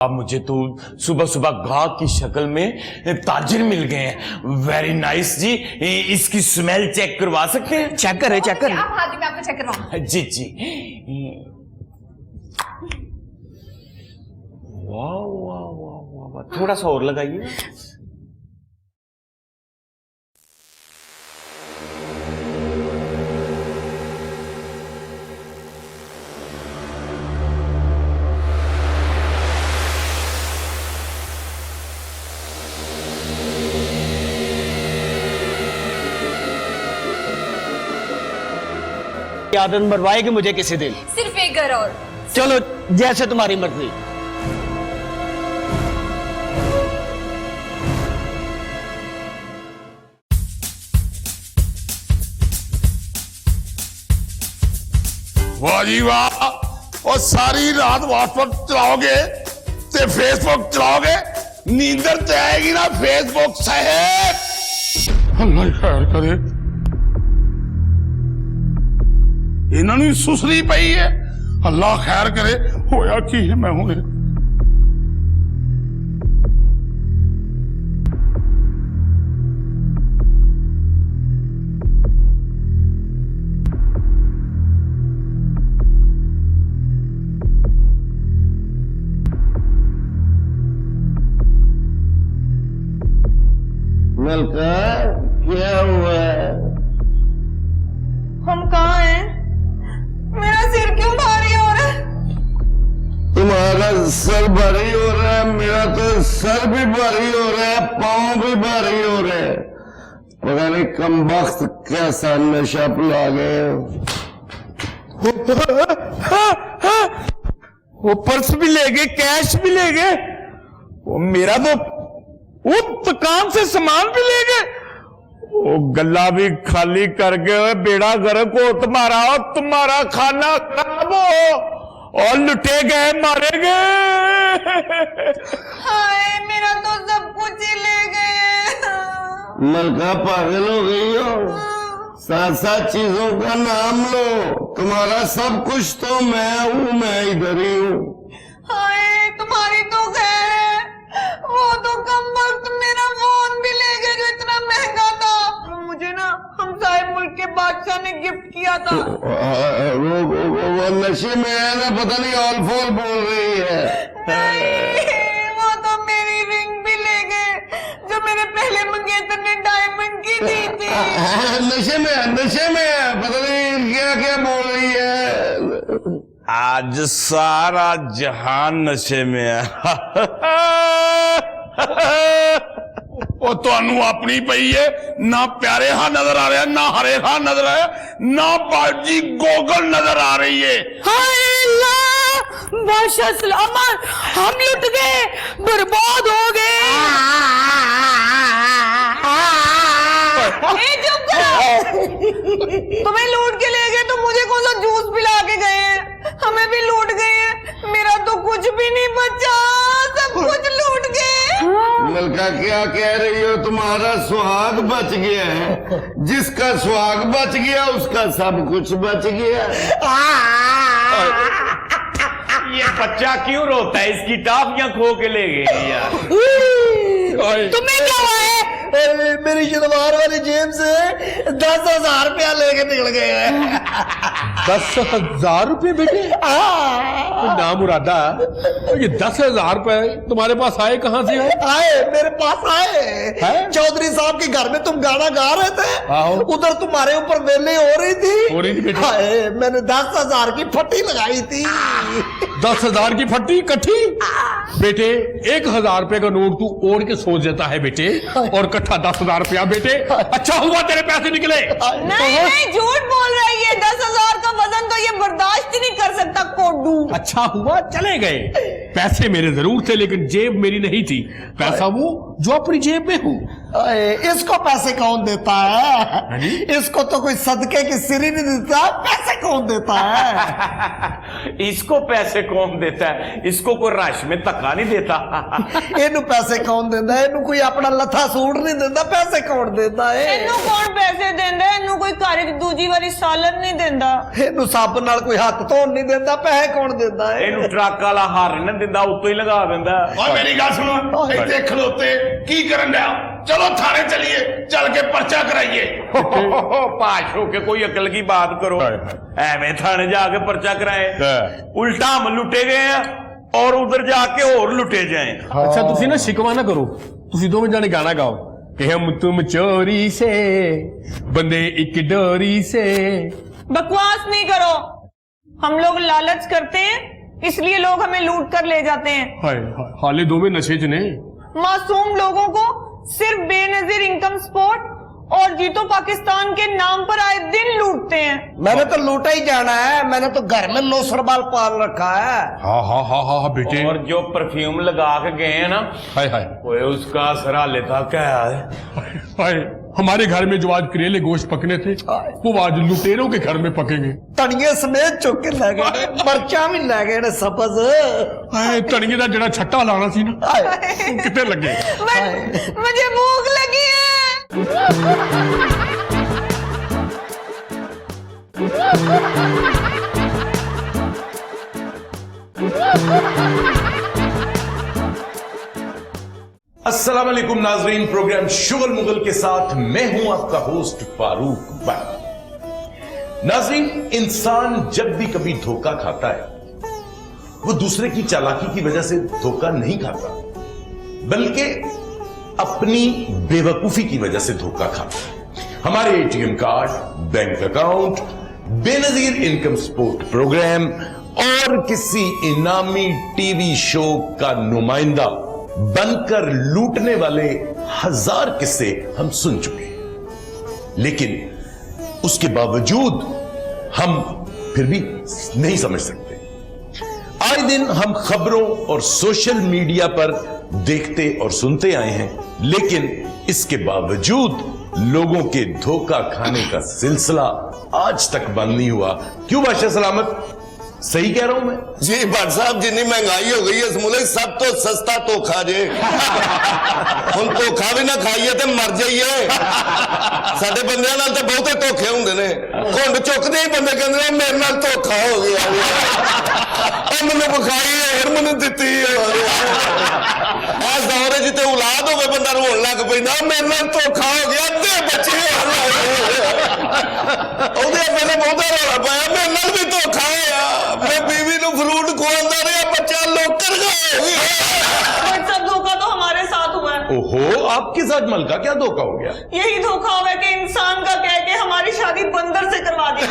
अब मुझे तो सुबह सुबह गाहक की शक्ल में ताजिर मिल गए हैं। वेरी नाइस जी। इसकी स्मेल चेक करवा सकते हैं? चेक करें, चेक करें। आप हाथी में आपको चेक करवाऊं। जी जी। वाह वाह वाह वाह, थोड़ा सा और लगाइए। आदत मरवाएगी मुझे किसी दिन। सिर्फ एक घर और। चलो जैसे तुम्हारी मर्जी। वाह जी वाह। और सारी रात व्हाट्सएप चलाओगे ते फेसबुक चलाओगे, नींदर तो आएगी ना फेसबुक साहेब। अल्लाह खैर करे। इन्हों ने सुसरी पई है। अल्लाह खैर करे। होया की है मैं हुणे? मलका क्या हुआ? हम कहाँ हैं? मेरा सिर क्यों भारी हो रहा है? तुम्हारा सर भारी हो रहा है, मेरा तो सर भी भारी हो रहा है, पाँव भी भारी हो रहे हैं। पता नहीं कम वक्त कैसा नशा पिला गए। वो पर्स भी ले गए, कैश भी ले गए, वो मेरा तो वो दुकान से सामान भी ले गए, वो गल्ला भी खाली कर गए। बेड़ा गर्क हो तुम्हारा, और तुम्हारा खाना खराब हो, और लुटे गए, मारे गए। हाय, मेरा तो सब कुछ ही ले गए। मलका पागल हो गई हो? सात सात चीजों का नाम लो। तुम्हारा सब कुछ तो मैं हूँ, मैं इधर ही हूँ। हाय, तुम्हारी तो खैर है, वो तो कम वक्त मेरा फोन भी ले गए जो इतना महंगा था। मुझे ना हमसाए मुल्क के बादशाह ने गिफ्ट किया था। वो नशे में है ना, पता नहीं ऑल फॉल बोल रही है। नहीं, वो तो मेरी रिंग भी ले गए जो मेरे पहले मंगेतर ने डायमंड की दी थी। नशे में है, नशे में है, पता नहीं क्या क्या बोल रही है। आज सारा जहान नशे में है। ਉਹ ਤੁਹਾਨੂੰ ਆਪਣੀ ਪਈ ਏ ना प्यारे हाँ नजर आ रहा है, ना हरे हाँ नजर आ रहा है, ना बाजी गोगल नजर आ रही है। हाय अल्लाह, बादशाह सलामत, हम लुट गए, बर्बाद हो गए। चुप करो। तुम्हें लूट के ले गए तो मुझे कौन सा जूस पिला के गए हैं? हमें भी लूट गए हैं, मेरा तो कुछ भी नहीं बचा, सब कुछ लूट गए। मलका क्या कह रही हो? तुम्हारा सुहाग बच गया है, जिसका सुहाग बच गया उसका सब कुछ बच गया। ये बच्चा क्यों रोता है? इसकी टाफियां खो के ले गए यार। तुम्हें क्या हुआ है? मेरी शलवार वाली जेब से 10,000 रुपया लेके निकल गए हैं। 10,000 रुपये बेटे? ना मुरादा, ये 10,000 रुपए तुम्हारे पास आए कहाँ से? आए, मेरे पास आए। चौधरी साहब के घर में तुम गाना गा रहे थे, उधर तुम्हारे ऊपर वेले हो रही थी बेटे। आए, मैंने 10,000 की फट्टी लगाई थी। 10,000 की फट्टी इकट्ठी? बेटे 1,000 रुपए का नोट तू ओढ़ के सोच देता है बेटे, और इकट्ठा 10,000 रुपया। बेटे अच्छा हुआ तेरे पैसे निकले। नहीं, झूठ बोल रही है। 10,000 का वजन तो ये बर्दाश्त ही नहीं कर सकता कोडू। अच्छा हुआ चले गए। पैसे मेरे जरूर थे, लेकिन जेब मेरी नहीं थी। पैसा वो जो अपनी जेब में हूँ। इसको पैसे कौन देता है? इसको तो कोई सदके की सिरी नहीं देता, पैसे कौन देता है? इसको पैसे कौन देता है? इसको कोई रश में धक्का नहीं देता। इनू पैसे कौन देता है? इनू कोई अपना लथा सूट नहीं देता, पैसे कौन देता है? इनू कौन पैसे देंदा? इनू कोई घर ਵਾਲੀ ਦੂਜੀ ਵਾਰੀ ਸਾਲਨ ਨਹੀਂ ਦਿੰਦਾ। ਇਹਨੂੰ ਸੱਪ ਨਾਲ ਕੋਈ ਹੱਥ ਧੋਣ ਨਹੀਂ ਦਿੰਦਾ, ਪੈਸੇ ਕੌਣ ਦਿੰਦਾ ਹੈ? ਇਹਨੂੰ ਟਰੱਕ ਵਾਲਾ ਹਾਰ ਨਾ ਦਿੰਦਾ, ਉੱਤੋਂ ਹੀ ਲਗਾ ਦਿੰਦਾ। ਓਏ ਮੇਰੀ ਗੱਲ ਸੁਣੋ, ਇੱਥੇ ਖਲੋਤੇ ਕੀ ਕਰਨ ਡਿਆ? ਚਲੋ ਥਾਣੇ ਚਲੀਏ, ਚੱਲ ਕੇ ਪਰਚਾ ਕਰਾਈਏ। पाश हो के कोई अकल की बात करो, एवं थाने जाके पर्चा कराए, उल्टा हम लुटे गए हैं और उधर जाके और लुटे जाए। अच्छा तुसी ना शिकवा ना करो, तुसी दोवें जाने गाना गाओ कि हम तुम चोरी से बंदे एक डोरी से। बकवास नहीं करो, हम लोग लालच करते हैं इसलिए लोग हमें लूट कर ले जाते हैं। हाय हाय, हाले दोवें नशे च ने। मासूम लोगों को सिर्फ बेनजीर इनकम सपोर्ट और जीतो पाकिस्तान के नाम पर आए दिन लूटते हैं। मैंने तो लूटा ही जाना है, मैंने तो घर में 9 सरबाल पाल रखा है। हाँ हाँ हाँ हाँ हाँ बेटे। और जो परफ्यूम लगा के गए हैं ना, हाय हाय वो उसका असर हाले तक है। हाय, हमारे घर में जो आज करेले गोश्त पकने थे वो आज लुटेरों के घर में पकेंगे। तड़िए समेत चुक के ले गए, मर्चा भी ले गए ने सपस। हाय, तड़िए दा जड़ा छट्टा लाना सी ना, हाय। कितने लगे? मुझे भूख लगी है। अस्सलाम वालेकुम नाजरीन, प्रोग्राम शुगल मुगल के साथ मैं हूं आपका होस्ट फारूक भाई। नाजरीन, इंसान जब भी कभी धोखा खाता है वो दूसरे की चालाकी की वजह से धोखा नहीं खाता, बल्कि अपनी बेवकूफी की वजह से धोखा खाता है। हमारे ATM card, bank account, Benazir income support programme और किसी इनामी टीवी शो का नुमाइंदा बनकर लूटने वाले 1000 किस्से हम सुन चुके हैं, लेकिन उसके बावजूद हम फिर भी नहीं समझ सकते। आए दिन हम खबरों और सोशल मीडिया पर देखते और सुनते आए हैं, लेकिन इसके बावजूद लोगों के धोखा खाने का सिलसिला आज तक बंद नहीं हुआ। क्यों बादशाह सलामत, सही कह रहा हूं मैं? जी भट्ट साहब, जितनी महंगाई हो गई है इस मुल्क सब तो सस्ता धोखा जे। हम धोखा भी ना खाइए तो मर जाइए। साडे बंदियां नाल तो बहुते धोखे हुंदे ने, घुंड चुकदे ही बंदे कहंदे ने मेरे नाल धोखा हो गया, और मैनूं विखाई और मैनूं दित्ती। इस दौर च ते औलाद होवे बंदा रोण लग पैंदा, मेरे नाल धोखा हो गया, ते बच्चे ਉਹਦੇ ਪਹਿਲੇ ਬਹੁਤਾ ਰੌਲਾ ਪਾਇਆ, ਮੇਰੇ ਨਾਲ ਵੀ ਧੋਖਾ ਹੋਇਆ, ਮੈਂ ਬੀਵੀ ਨੂੰ ਫਰੂਟ ਖਵਾਉਂਦਾ ਰਿਹਾ, ਬੱਚਾ ਲੋਕਰ ਹੋ ਗਿਆ। सब धोखा तो हमारे साथ हुआ है। ओहो, आपके साथ मलका क्या धोखा हो गया? यही धोखा हुआ है कि इंसान का कह के हमारी शादी बंदर से करवा दी।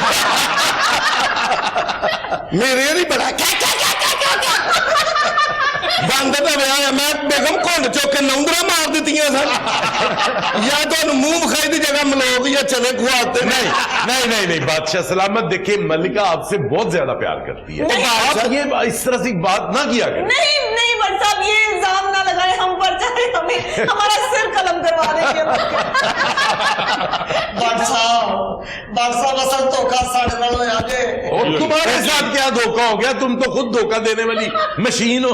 ਮੇਰੇ ਨਹੀਂ ਬੜਾ ਬਾਂਦਰ ਦਾ ਵਿਆਹ ਹੈ, ਮੈਂ ਬੇਗਮ ਘੁੰਡ ਚੁੱਕ ਕੇ ਨੌਂਦਰਾ ਮਾਰ ਦਿੱਤੀਆਂ ਸਨ। ਜਾਂ ਤੁਹਾਨੂੰ ਮੂੰਹ ਵਿਖਾਈ ਦੀ ਜਗ੍ਹਾ ਮਲੋਕ ਜਾਂ ਚਨੇ ਖਵਾਤੇ। नहीं बादशाह सलामत, देखिए मल्लिका आपसे बहुत ज्यादा प्यार करती है, आप ये इस तरह से बात ना किया करें। नहीं भट्ट साहब, ये इल्जाम ना लगाए हम पर, चाहे हमें हमारा सिर कलम करवा देंगे। भट्ट साहब असल धोखा साढ़े नाल होया जे। और तुम्हारे साथ क्या धोखा हो गया? तुम तो खुद धोखा देने वाली मशीन हो।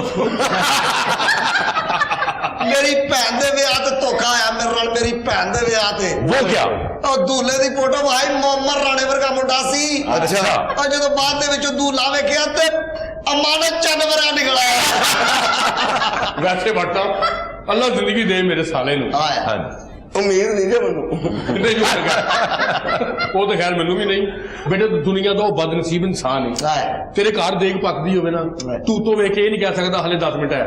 मेरी भैन दे विआह ते धोखा आया मेरे नाल, मेरी भैन दे विआह ते। वो क्या? ਉਹ दूल्हे ਦੀ फोटो भाई मोहम्मद राणे वर्गा मुंडा सी। अच्छा। और ਜਦੋਂ ਬਾਅਦ ਦੇ ਵਿੱਚ दूल्हा ਵੇਖਿਆ ਤੇ अमानत चंद वरा निकल आया। वैसे भट्टा अल्लाह जिंदगी दे मेरे साले नूं। हाँ, ਉਮੀਦ ਨਹੀਂ ਜੇ ਮੈਨੂੰ। नहीं मिलेगा वो तो खैर मैनू भी नहीं बेटे, दुनिया का बदनसीब इंसान है। तेरे घर देख पकदी होवे ना, तू तो वेख के ये नहीं कह सकता हले 10 मिनट है।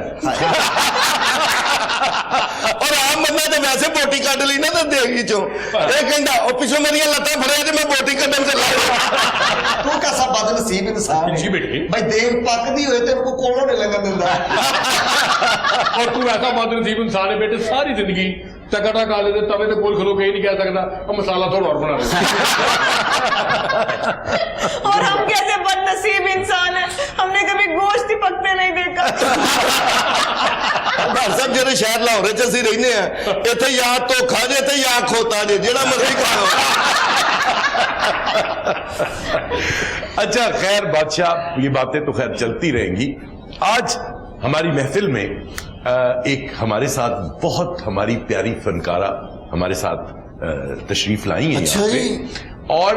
और आम बंदा तो वैसे बोटी कट ली ना तो देगी चो ये कहता ओ पिछो मेरी लत्तां फड़े जे मैं बोटी कटन चला। तू कैसा बदनसीब इंसान जी है बेटे। भाई, देख पकदी होए तेरे को कोलों नहीं लगन दिंदा। और तू ऐसा बदनसीब इंसान है बेटे, सारी जिंदगी टका काले दे तवे ते कोल खलो के ही नहीं कह सकता अब मसाला थोड़ा और बना दे। और हम कैसे बदनसीब इंसान हैं, हमने कभी गोश्त ही पकते नहीं देखा। भट्ट साहब ਜਿਹੜੇ ਸ਼ਹਿਰ ਲਾਹੌਰੇ ਚ ਅਸੀਂ ਰਹਿੰਦੇ ਆ, ਇੱਥੇ ਜਾਂ ਧੋਖਾ ਜੇ ਤੇ ਜਾਂ ਖੋਤਾ ਜੇ, ਜਿਹੜਾ ਮਰਜ਼ੀ ਖਾਓ। अच्छा खैर बादशाह, ये बातें तो खैर चलती रहेंगी। आज हमारी महफिल में एक हमारे साथ बहुत हमारी प्यारी फनकारा हमारे साथ तशरीफ लाई है यहाँ पे, اور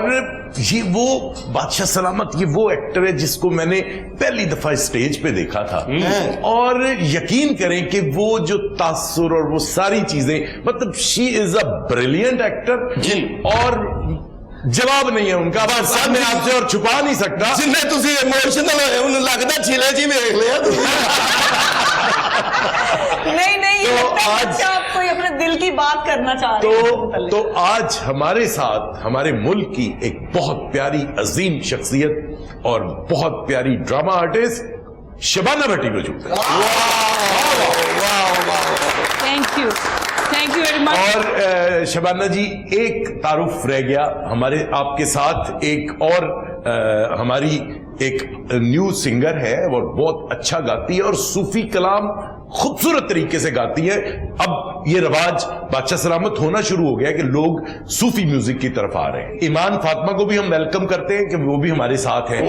یہ وہ بادشاہ سلامت یہ وہ ایکٹر ہے جس کو میں نے پہلی دفعہ اسٹیج پہ دیکھا تھا اور یقین کریں کہ وہ جو تاثر اور وہ ساری چیزیں مطلب شی از اے بریلینٹ ایکٹر اور جواب نہیں ہے ان کا بس میں آپ سے اور چھپا نہیں سکتا جنہیں تسی ایموشنل ہوئے انہوں لگتا چھلے جی دیکھ لیا نہیں یہ لگتا ہے کہ آپ کوئی اپنے دل کی بات کرنا چاہ رہے ہیں. تو آج ہمارے ساتھ ہمارے ملک کی ایک بہت پیاری عظیم شخصیت اور بہت پیاری ڈرامہ آرٹسٹ شبانہ بھٹی موجود ہے. Thank you very much. اور شبانہ جی ایک تعارف رہ گیا ہمارے آپ کے ساتھ ایک اور ہماری ایک نیو سنگر ہے اور بہت اچھا گاتی ہے اور صوفی کلام خوبصورت طریقے سے گاتی ہے. اب یہ رواج بادشاہ سلامت ہونا شروع ہو گیا کہ لوگ صوفی میوزک کی طرف آ رہے ہیں. ایمان فاطمہ کو بھی ہم ویلکم کرتے ہیں کہ وہ بھی ہمارے ساتھ ہیں.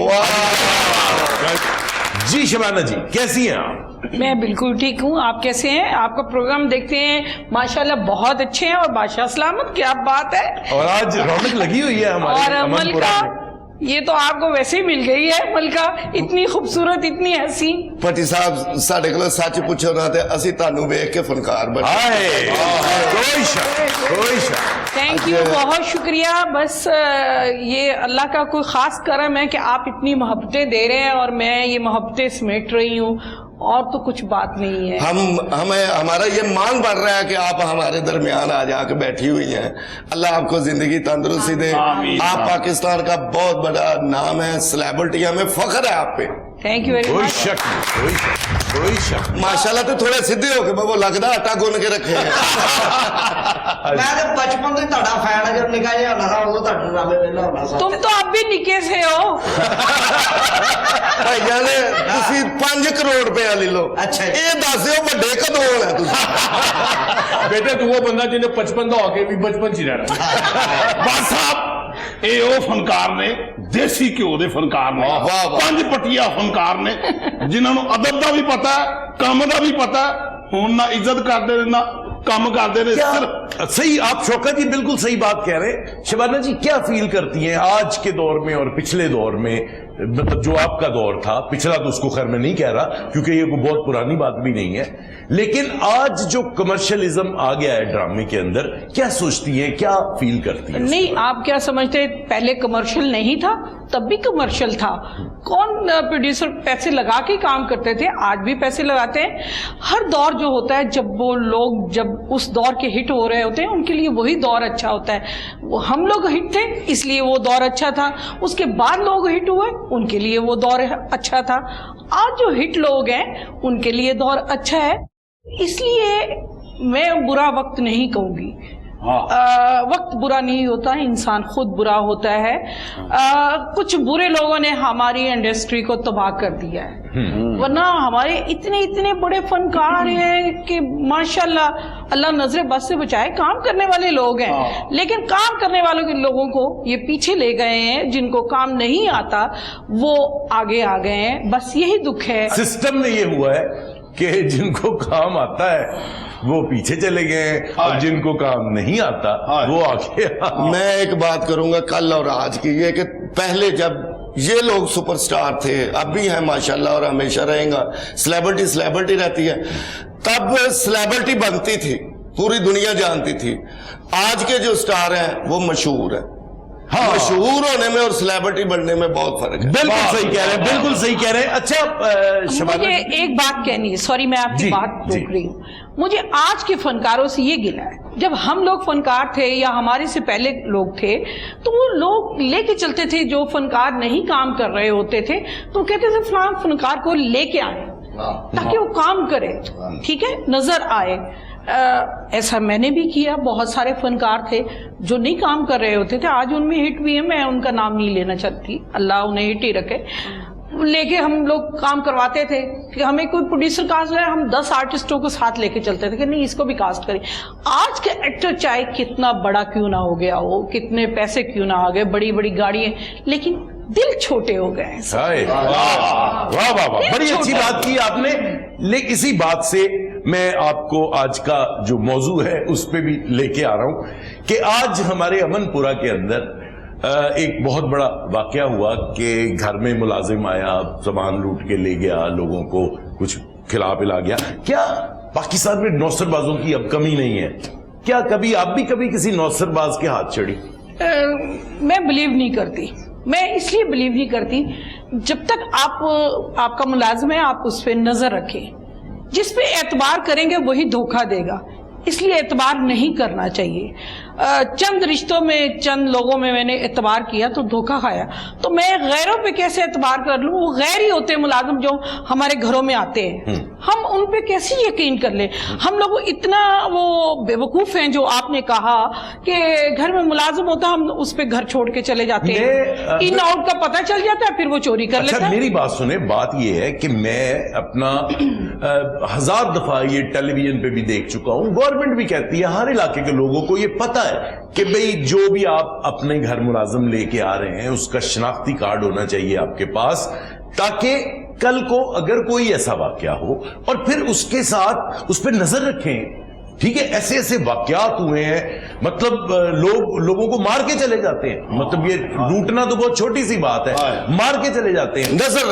جی شبانہ جی کیسی ہیں آپ؟ میں بالکل ٹھیک ہوں. آپ کیسے ہیں؟ آپ کا پروگرام دیکھتے ہیں ماشاءاللہ بہت اچھے ہیں اور بادشاہ سلامت کیا بات ہے. اور آج رونق لگی ہوئی ہے ہمارے اور ملکہ یہ تو آپ کو ویسے ہی مل گئی ہے. ملکہ اتنی خوبصورت اتنی حسین. پٹی صاحب ساڈے کول سچ پوچھو نا تے اسی تانوں ویکھ کے فنکار بنے. کوئی شک. تھینک یو بہت شکریہ. بس یہ اللہ کا کوئی خاص کرم ہے کہ آپ اتنی محبتیں دے رہے ہیں اور میں یہ محبتیں سمیٹ رہی ہوں اور تو کچھ بات نہیں ہے. ہمیں ہمارا یہ مان بڑھ رہا ہے کہ آپ ہمارے درمیان آ جا کے بیٹھی ہوئی ہیں. اللہ آپ کو زندگی تندرستی دے. آپ پاکستان کا بہت بڑا نام ہے, سلیبریٹی, ہمیں فخر ہے آپ پہ. تھینک یو ویری کوئی مچ. شک کوئی شک. ماشاءاللہ تو تھوڑے سیدھے ہو کے بابا لگتا آٹا گن کے رکھے ہیں. میں تو بچپن سے تہاڈا فین ہے. جب نکاح جہاں نہ ہو تہاڈے نامے ویلا ہونا سا. تم تو اب بھی نکے سے ہو. یعنی تسی 5 کروڑ روپیہ لے لو. اچھا یہ دس دیو بڑے کدوں ہے تسی. بیٹے تو وہ بندہ جنہیں 55 دا ہو کے بھی بچپن چ رہنا. بس صاحب اے او فنکار نے دیسی گھیو دے فنکار نے, واہ واہ. 5 پٹیا فنکار نے جنہوں نے ادب دا بھی پتا ہے, کام دا بھی پتا ہے. ہن نہ عزت کرتے نہ کام کرتے رہے. صحیح آپ شوکت جی بالکل صحیح بات کہہ رہے ہیں. شبانہ جی کیا فیل کرتی ہیں آج کے دور میں اور پچھلے دور میں, مطلب جو آپ کا دور تھا, پچھلا تو اس کو خیر میں نہیں کہہ رہا کیونکہ یہ کوئی بہت پرانی بات بھی نہیں ہے, لیکن آج جو کمرشلزم آ گیا ہے ڈرامے کے اندر, کیا سوچتی ہیں, کیا فیل کرتی ہیں؟ نہیں آپ کیا سمجھتے پہلے کمرشل نہیں تھا, تب بھی کمرشل تھا. کون پروڈیوسر پیسے لگا کے کام کرتے تھے, آج بھی پیسے لگاتے ہیں. ہر دور جو ہوتا ہے جب وہ لوگ جب اس دور کے ہٹ ہو رہے ہوتے ہیں ان کے لیے وہی دور اچھا ہوتا ہے. ہم لوگ ہٹ تھے اس لیے وہ دور اچھا تھا, اس کے بعد لوگ ہٹ ہوئے ان کے لیے وہ دور اچھا تھا. آج جو ہٹ لوگ ہیں ان کے لیے دور اچھا ہے. اس لیے میں برا وقت نہیں کہوں گی. وقت برا نہیں ہوتا, انسان خود برا ہوتا ہے. کچھ برے لوگوں نے ہماری انڈسٹری کو تباہ کر دیا ہے, ورنہ ہمارے اتنے بڑے فنکار ہیں کہ ماشاءاللہ اللہ نظر بس سے بچائے, کام کرنے والے لوگ ہیں. لیکن کام کرنے والوں کے لوگوں کو یہ پیچھے لے گئے ہیں, جن کو کام نہیں آتا وہ آگے آ گئے ہیں. بس یہی دکھ ہے. سسٹم میں یہ ہوا ہے کہ جن کو کام آتا ہے وہ پیچھے چلے گئے اور جن کو کام نہیں آتا وہ آگے. میں ایک بات کروں گا کل اور آج کی, یہ کہ پہلے جب یہ لوگ سپر سٹار تھے, اب بھی ہیں ماشاءاللہ اور ہمیشہ رہیں گا, سلیبریٹی رہتی ہے, تب سلیبریٹی بنتی تھی, پوری دنیا جانتی تھی. آج کے جو سٹار ہیں وہ مشہور ہیں. مشہور ہونے میں اور سلیبریٹی بننے میں بہت فرق ہے. بالکل صحیح کہہ رہے ہیں, بالکل صحیح کہہ رہے ہیں. اچھا مجھے ایک بات کہنی ہے, سوری میں آپ کی بات روک رہی ہوں. مجھے آج کے فنکاروں سے یہ گلہ ہے, جب ہم لوگ فنکار تھے یا ہمارے سے پہلے لوگ تھے تو وہ لوگ لے کے چلتے تھے, جو فنکار نہیں کام کر رہے ہوتے تھے تو کہتے تھے فلاں فنکار کو لے کے آئیں تاکہ وہ کام کرے, ٹھیک ہے, نظر آئے. ایسا میں نے بھی کیا. بہت سارے فنکار تھے جو نہیں کام کر رہے ہوتے تھے, آج ان میں ہٹ بھی ہے, میں ان کا نام نہیں لینا چاہتی, اللہ انہیں ہٹ ہی رکھے. لے کے ہم لوگ کام کرواتے تھے کہ ہمیں کوئی پروڈیوسر کاسٹ ہے, ہم 10 آرٹسٹوں کو ساتھ لے کے چلتے تھے کہ نہیں اس کو بھی کاسٹ کریں. آج کے ایکٹر چاہے کتنا بڑا کیوں نہ ہو گیا ہو, کتنے پیسے کیوں نہ آ گئے, بڑی بڑی گاڑیاں, لیکن دل چھوٹے ہو گئے. واہ واہ واہ, بڑی اچھی بات کی آپ نے. لیکن اسی بات سے میں آپ کو آج کا جو موضوع ہے اس پہ بھی لے کے آ رہا ہوں کہ آج ہمارے امن پورہ کے اندر ایک بہت بڑا واقعہ ہوا کہ گھر میں ملازم آیا, سامان لوٹ کے لے گیا, لوگوں کو کچھ کھلا پلا گیا. کیا پاکستان میں نوسر بازوں کی اب کمی نہیں ہے؟ کیا کبھی آپ بھی کبھی کسی نوسر باز کے ہاتھ چڑھی؟ میں بلیو نہیں کرتی. میں اس لیے بلیو نہیں کرتی, جب تک آپ کا ملازم ہے آپ اس پہ نظر رکھیں. جس پہ اعتبار کریں گے وہی دھوکہ دے گا, اس لیے اعتبار نہیں کرنا چاہیے. چند رشتوں میں, چند لوگوں میں نے اعتبار کیا تو دھوکہ کھایا. تو میں غیروں پہ کیسے اعتبار کر لوں؟ وہ غیر ہی ہوتے ہیں ملازم جو ہمارے گھروں میں آتے ہیں, ہم ان پہ کیسے یقین کر لیں؟ ہم لوگ اتنا وہ بے وقوف ہیں جو آپ نے کہا کہ گھر میں ملازم ہوتا ہم اس پہ گھر چھوڑ کے چلے جاتے ہیں, ان آؤٹ کا پتہ چل جاتا ہے, پھر وہ چوری کر لیتا ہے. میری بات سنیں, بات یہ ہے کہ میں اپنا 1000 دفعہ یہ ٹیلی ویژن پہ بھی دیکھ چکا ہوں, گورنمنٹ بھی کہتی ہے, ہر علاقے کے لوگوں کو یہ پتا ہے کہ بھئی جو بھی آپ اپنے گھر ملازم لے کے آ رہے ہیں اس کا شناختی کارڈ ہونا چاہیے آپ کے پاس, تاکہ کل کو اگر کوئی ایسا واقعہ ہو اور پھر اس کے ساتھ اس پہ نظر رکھیں. ٹھیک ہے, ایسے ایسے واقعات ہوئے ہیں, مطلب لوگوں کو مار کے چلے جاتے ہیں. مطلب یہ لوٹنا تو بہت چھوٹی سی بات ہے, مار کے چلے جاتے ہیں. نظر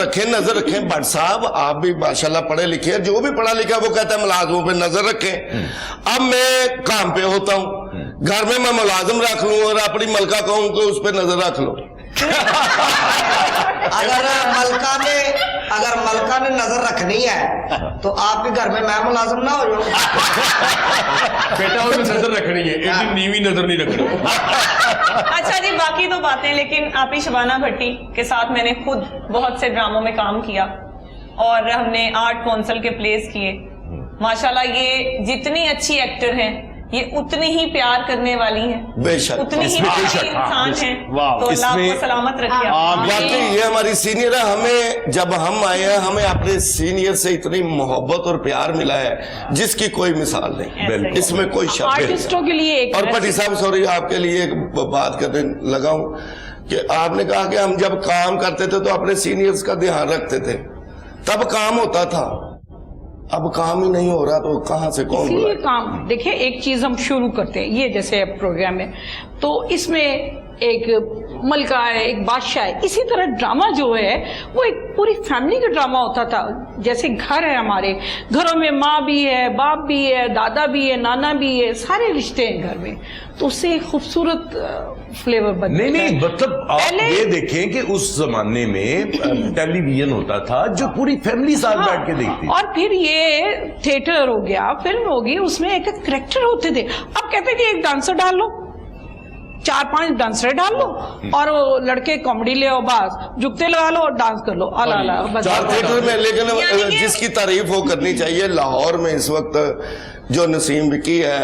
رکھیں. بٹ صاحب آپ بھی ماشاءاللہ پڑھے لکھے ہیں, جو بھی پڑھا لکھا وہ کہتا ہے ملازموں پہ نظر رکھیں. اب میں کام پہ ہوتا ہوں, گھر میں ملازم رکھ لوں اور اپنی ملکہ کہوں کہ اس پہ نظر رکھ لو. اگر ملکہ نے نظر رکھنی ہے تو آپ کے گھر میں ملازم نہ ہو جاؤں. بیٹا انہیں نظر رکھنی ہے, ایک نیوی نظر نہیں رکھنی. اچھا جی, باقی تو باتیں, لیکن آپ ہی شبانہ بھٹی کے ساتھ میں نے خود بہت سے ڈراموں میں کام کیا اور ہم نے آرٹ کونسل کے پلیز کیے. ماشاءاللہ یہ جتنی اچھی ایکٹر ہیں یہ اتنی ہی پیار کرنے والی ہیں, بے شک, اتنی ہی اچھی انسان ہیں. تو اللہ آپ کو سلامت رکھے. باقی یہ ہماری سینئر ہے, ہمیں جب ہم آئے ہیں ہمیں اپنے سینئر سے اتنی محبت اور پیار ملا ہے جس کی کوئی مثال نہیں, اس میں کوئی شک نہیں. آرٹسٹوں کے لیے ایک اور پٹی صاحب سوری آپ کے لیے ایک بات کرنے لگا ہوں کہ آپ نے کہا کہ ہم جب کام کرتے تھے تو اپنے سینئرز کا دھیان رکھتے تھے, تب کام ہوتا تھا. اب کام ہی نہیں ہو رہا تو کہاں سے کون اسی لیے کام. دیکھیں ایک چیز ہم شروع کرتے ہیں, یہ جیسے پروگرام ہے تو اس میں ایک ملکہ ہے, ایک بادشاہ ہے. اسی طرح ڈرامہ جو ہے وہ ایک پوری فیملی کا ڈرامہ ہوتا تھا. جیسے گھر ہے, ہمارے گھروں میں ماں بھی ہے, باپ بھی ہے, دادا بھی ہے, نانا بھی ہے, سارے رشتے ہیں گھر میں, تو اس سے ایک خوبصورت فلیور بن جاتا ہے. نہیں, مطلب آپ یہ دیکھیں کہ اس زمانے میں ٹیلی ویژن ہوتا تھا جو پوری فیملی ساتھ بیٹھ کے دیکھتی. اور پھر یہ تھیٹر ہو گیا, فلم ہوگی, اس میں ایک ایک کریکٹر ہوتے تھے. اب کہتے ہیں کہ ایک ڈانسر ڈال لو, 4-5 ڈانسر ڈال لو, اور وہ لڑکے کامیڈی لے آؤ, بس جھکتے لگا لو اور ڈانس کر لو. اللہ 4 تھیٹر میں. لیکن جس کی تعریف وہ کرنی چاہیے, لاہور میں اس وقت جو نسیم وکی ہے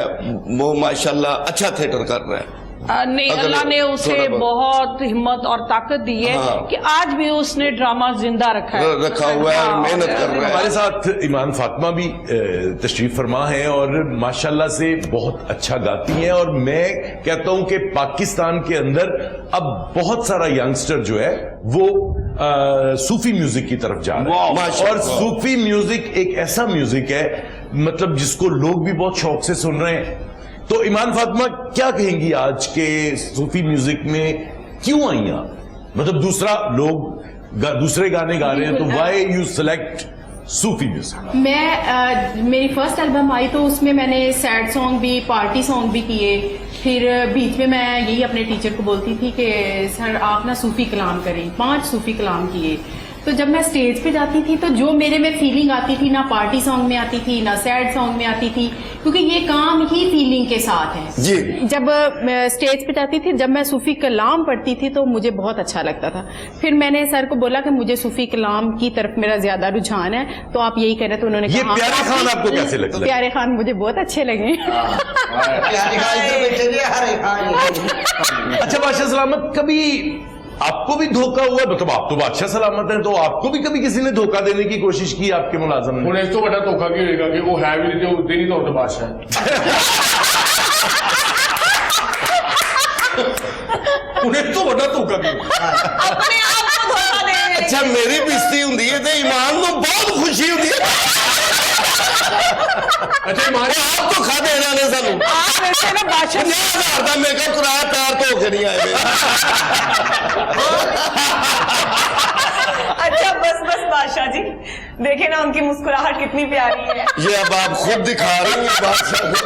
وہ ماشاءاللہ اچھا تھیٹر کر رہا ہے. نہیں, اللہ نے اسے بہت ہمت اور طاقت دی ہے کہ آج بھی اس نے ڈرامہ زندہ رکھا ہوا ہے, محنت کر رہا ہے. ہمارے ساتھ ایمان فاطمہ بھی تشریف فرما ہیں اور ماشاءاللہ سے بہت اچھا گاتی ہیں, اور میں کہتا ہوں کہ پاکستان کے اندر اب بہت سارا ینگسٹر جو ہے وہ صوفی میوزک کی طرف جا رہا ہے. اور صوفی میوزک ایک ایسا میوزک ہے مطلب جس کو لوگ بھی بہت شوق سے سن رہے ہیں. تو ایمان فاطمہ کیا کہیں گی آج کے صوفی میوزک میں کیوں آئی آپ؟ مطلب دوسرے گانے گا رہے ہیں تو why you select Sufi music? میری فرسٹ البم آئی تو اس میں نے سیڈ سانگ بھی, پارٹی سانگ بھی کیے. پھر بیچ میں یہی اپنے ٹیچر کو بولتی تھی کہ سر آپ نا صوفی کلام کریں. 5 صوفی کلام کیے. تو جب میں اسٹیج پہ جاتی تھی تو جو میرے میں فیلنگ آتی تھی, نہ پارٹی سانگ میں آتی تھی نہ سیڈ سانگ میں آتی تھی, کیونکہ یہ کام ہی فیلنگ کے ساتھ ہے. جی. جب میں اسٹیج پہ جاتی تھی, جب میں صوفی کلام پڑھتی تھی تو مجھے بہت اچھا لگتا تھا. پھر میں نے سر کو بولا کہ مجھے صوفی کلام کی طرف میرا زیادہ رجحان ہے, تو آپ یہی کہہ رہے. تو انہوں نے کہا یہ پیارے خان آپ کو کیسے لگتا ہے؟ پیارے خان مجھے بہت اچھے لگے. اچھا بادشاہ سلامت, کبھی آپ کو بھی دھوکہ ہوا؟ مطلب آپ تو بادشاہ سلامت ہیں, تو آپ کو بھی کبھی کسی نے دھوکہ دینے کی کوشش کی آپ کے ملازم نے؟ انہیں اس تو بڑا دھوکہ کیوں ہوئے گا کہ وہ ہے بھی نہیں, دینی طور پہ بادشاہ انہیں تو بڑا دھوکہ کیوں؟ اچھا میری بےزتی ہوندی ہے تے ایمان نو بہت خوشی ہوندی ہے. अच्छा ईमान आप तो खा देना ने सानू आप वैसे ना बादशाह 50,000 का मेकअप कराया, पैर धो के नहीं आए मेरे। अच्छा बस बस बादशाह जी, देखे ना उनकी मुस्कुराहट कितनी प्यारी है। ये अब आप खुद दिखा रही हैं बादशाह को।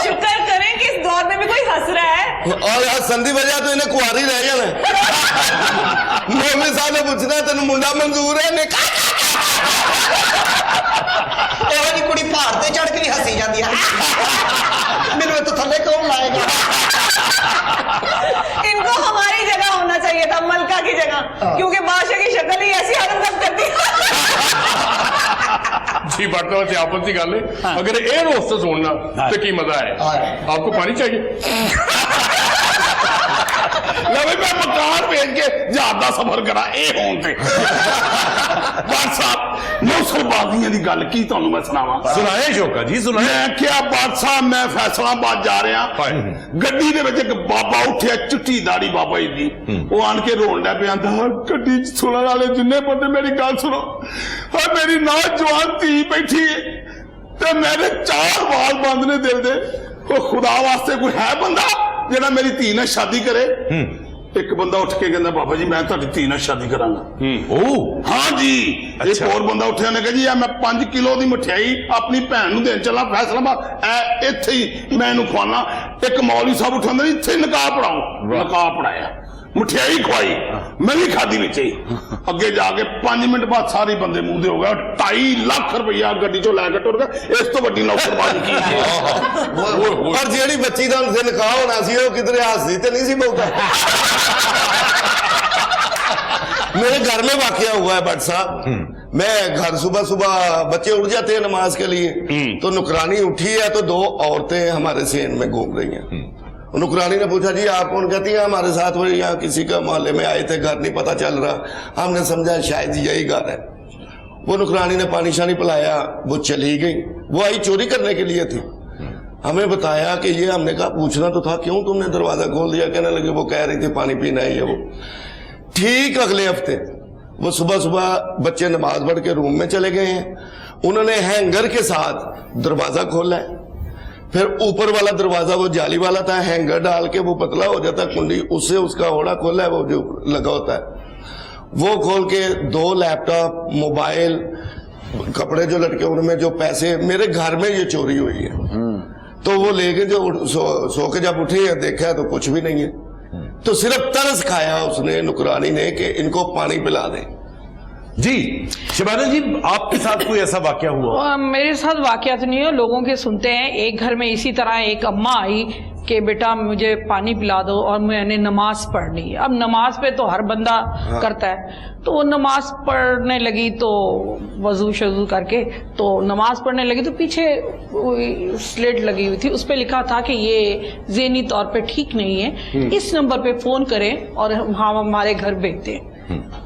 शुक्र करें कि इस दौर में भी कोई हंस रहा है। और यार संधि वजह तो इन्हें कुआरी रह जाना। मोहम्मद साहब ने पूछना तेन मुंडा मंजूर है ने ਇਹੋ ਜਿਹੀ ਕੁੜੀ ਪਹਾੜ ਤੇ ਚੜ ਕੇ ਵੀ ਹੱਸੀ ਜਾਂਦੀ ਹੈ ਮੈਨੂੰ ਤਾਂ ਥੱਲੇ ਕੌਣ ਲਾਏਗਾ इनको हमारी जगह होना चाहिए था, मलका की जगह, क्योंकि बादशाह की शक्ल ही ऐसी हरकत करती है। जी बात तो आपस की गल है, अगर ये रोस्टर्स होना तो की मजा है। आपको पानी चाहिए? ਲੈ ਵੀ ਮੈਂ ਮਕਾਨ ਵੇਚ ਕੇ ਜਹਾਜ਼ ਦਾ ਸਫ਼ਰ ਕਰਾਂ ਇਹ ਹੋਣ ਤੇ ਬਾਦ ਸਾਹਿਬ ਨੌਸਰਬਾਜ਼ੀਆਂ ਦੀ ਗੱਲ ਕੀ ਤੁਹਾਨੂੰ ਮੈਂ ਸੁਣਾਵਾਂ। सुनाए शोका जी सुनाए। ਮੈਂ ਕਿਹਾ ਬਾਦਸ਼ਾਹ ਮੈਂ ਫੈਸਲਾਬਾਦ ਜਾ ਰਿਹਾ, ਗੱਡੀ ਦੇ ਵਿੱਚ ਇੱਕ ਬਾਬਾ ਉੱਠਿਆ, ਚਿੱਟੀ ਦਾੜੀ ਬਾਬਾ ਜੀ ਦੀ, ਉਹ ਆਣ ਕੇ ਰੋਣ ਲੱਗ ਪਿਆ, ਆਂਦਾ ਗੱਡੀ 'ਚ ਸੁਣਨ ਵਾਲੇ ਜਿੰਨੇ ਬੰਦੇ ਮੇਰੀ ਗੱਲ ਸੁਣੋ, ਹਾਂ ਮੇਰੀ ਨੌਜਵਾਨ ਧੀ ਬੈਠੀ ਹੈ ਤੇ ਮੇਰੇ 4 ਵਾਲ ਬੰਦ ਨੇ ਦਿਲ ਦੇ, ਉਹ ਖੁਦਾ ਵਾਸਤੇ ਕੋਈ ਹੈ ਬੰਦਾ ਜਿਹੜਾ ਮੇਰੀ ਧੀ ਨਾਲ ਸ਼ਾਦੀ ਕਰੇ। ਇੱਕ ਬੰਦਾ ਉੱਠ ਕੇ ਕਹਿੰਦਾ ਬਾਬਾ ਜੀ ਮੈਂ ਤੁਹਾਡੀ ਧੀ ਨਾਲ ਸ਼ਾਦੀ ਕਰਾਂਗਾ। ਹਾਂ ਜੀ। ਇੱਕ ਹੋਰ ਬੰਦਾ ਉੱਠਿਆ ਨੇ ਕਿਹਾ ਜੀ ਮੈਂ 5 ਕਿਲੋ ਦੀ ਮਠਿਆਈ ਆਪਣੀ ਭੈਣ ਨੂੰ ਦੇਣ ਚੱਲਾ ਫੈਸਲਾਬਾਦ, ਇੱਥੇ ਹੀ ਮੈਂ ਇਹਨੂੰ ਖਵਾਉਣਾ। ਇੱਕ ਮੌਲਵੀ ਸਾਹਿਬ ਉਠਾਉਂਦੇ ਨੇ ਇੱਥੇ ਨਿਕਾਹ ਪੜਾਓ, ਨਿਕਾਹ ਪੜਾਇਆ, ਮਠਿਆਈ ਖਵਾਈ, ਮੈਂ ਵੀ ਖਾਦੀ ਵਿੱਚ ਹੀ। ਅੱਗੇ ਜਾ ਕੇ 5 ਮਿੰਟ ਬਾਅਦ ਸਾਰੇ ਬੰਦੇ ਮੂੰਹ ਦੇ ਹੋ ਗਏ, 2.5 ਲੱਖ ਰੁਪਇਆ ਗੱਡੀ ਚੋਂ ਲੈ ਕੇ ਟੁਰ ਗਿਆ। ਇਸ ਤੋਂ ਵੱਡੀ ਨੌਕਰਬਾਜ਼ੀ ਕੀ ਹੈ। पर जेड़ी बच्ची का उनसे निकाह होना सी वो किधरे हंसती तो नहीं सी बहुता। मेरे घर में वाकया हुआ है भट्ट साहब, मैं घर सुबह सुबह बच्चे उठ जाते हैं नमाज के लिए, तो नुकरानी उठी है तो 2 औरतें हमारे सेन में घूम रही हैं। नुकरानी ने पूछा जी आप कौन? कहती है हमारे साथ वो यहाँ किसी का मोहल्ले में आए थे, घर नहीं पता चल रहा, हमने समझा शायद यही घर है। वो नुकरानी ने पानी शानी पिलाया, वो चली गई। वो आई चोरी करने के लिए थी, हमें बताया कि ये, हमने कहा पूछना तो था क्यों तुमने दरवाजा खोल दिया? कहने लगे वो कह रही थी पानी पीना है ये वो। ठीक अगले हफ्ते वो सुबह सुबह बच्चे नमाज पढ़ के रूम में चले गए हैं, उन्होंने हैंगर के साथ दरवाजा खोला है, फिर ऊपर वाला दरवाजा वो जाली वाला था, हैंगर डाल के वो पतला हो जाता कुंडी, उससे उसका होड़ा खोला है, वो जो लगा होता है वो खोल के 2 लैपटॉप, मोबाइल, कपड़े जो लटके उनमें जो पैसे, मेरे घर में ये चोरी हुई है। तो वो लेके जो सो के जब उठे देखा तो कुछ भी नहीं है, तो सिर्फ तरस खाया उसने नुकरानी ने कि इनको पानी पिला दे। जी शिबाना जी आपके साथ कोई ऐसा वाकया हुआ? मेरे साथ वाकया तो नहीं है, लोगों के सुनते हैं। एक घर में इसी तरह एक अम्मा आई कि बेटा मुझे पानी पिला दो और मैंने नमाज पढ़नी है। अब नमाज पे तो हर बंदा करता है, तो वो नमाज पढ़ने लगी तो वजू शजू करके तो नमाज पढ़ने लगी तो पीछे स्लेट लगी हुई थी, उस पर लिखा था कि ये ज़हनी तौर पे ठीक नहीं है, इस नंबर पे फ़ोन करें और हम हमारे घर भेज दें,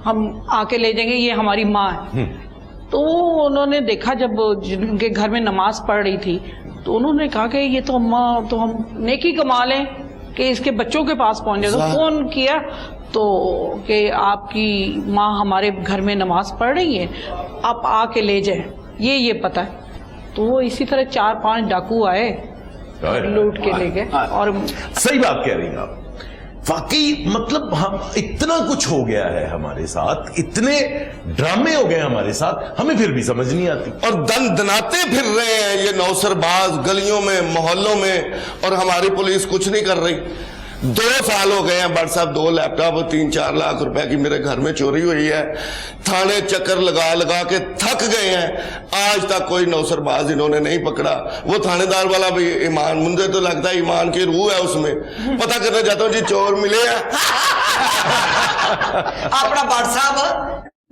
हम आके ले जाएंगे, ये हमारी माँ है। तो उन्होंने देखा जब जिनके घर में नमाज पढ़ रही थी तो उन्होंने कहा कि ये तो अम्मा, तो हम नेकी कमा लें कि इसके बच्चों के पास पहुंच जाए। तो फोन किया तो कि आपकी माँ हमारे घर में नमाज पढ़ रही है, आप आके ले जाएं, ये पता है। तो वो इसी तरह 4-5 डाकू आए, लूट के ले गए। और सही बात कह रही हैं आप, वाकई मतलब हम इतना कुछ हो गया है हमारे साथ, इतने ड्रामे हो गए हमारे साथ, हमें फिर भी समझ नहीं आती। और दन दनाते फिर रहे हैं ये नौसरबाज गलियों में, मोहल्लों में, और हमारी पुलिस कुछ नहीं कर रही। 2 साल हो गए हैं बट साहब, 2 लैपटॉप और 3-4 लाख रुपए की मेरे घर में चोरी हुई है। थाने चक्कर लगा लगा के थक गए हैं, आज तक कोई नौसरबाज इन्होंने नहीं पकड़ा। वो थानेदार वाला भी ईमान, मुझे तो लगता है ईमान की रूह है उसमें। पता करना चाहता हूँ जी चोर मिले हैं? ਆਪਣਾ ਬਾਟ ਸਾਹਿਬ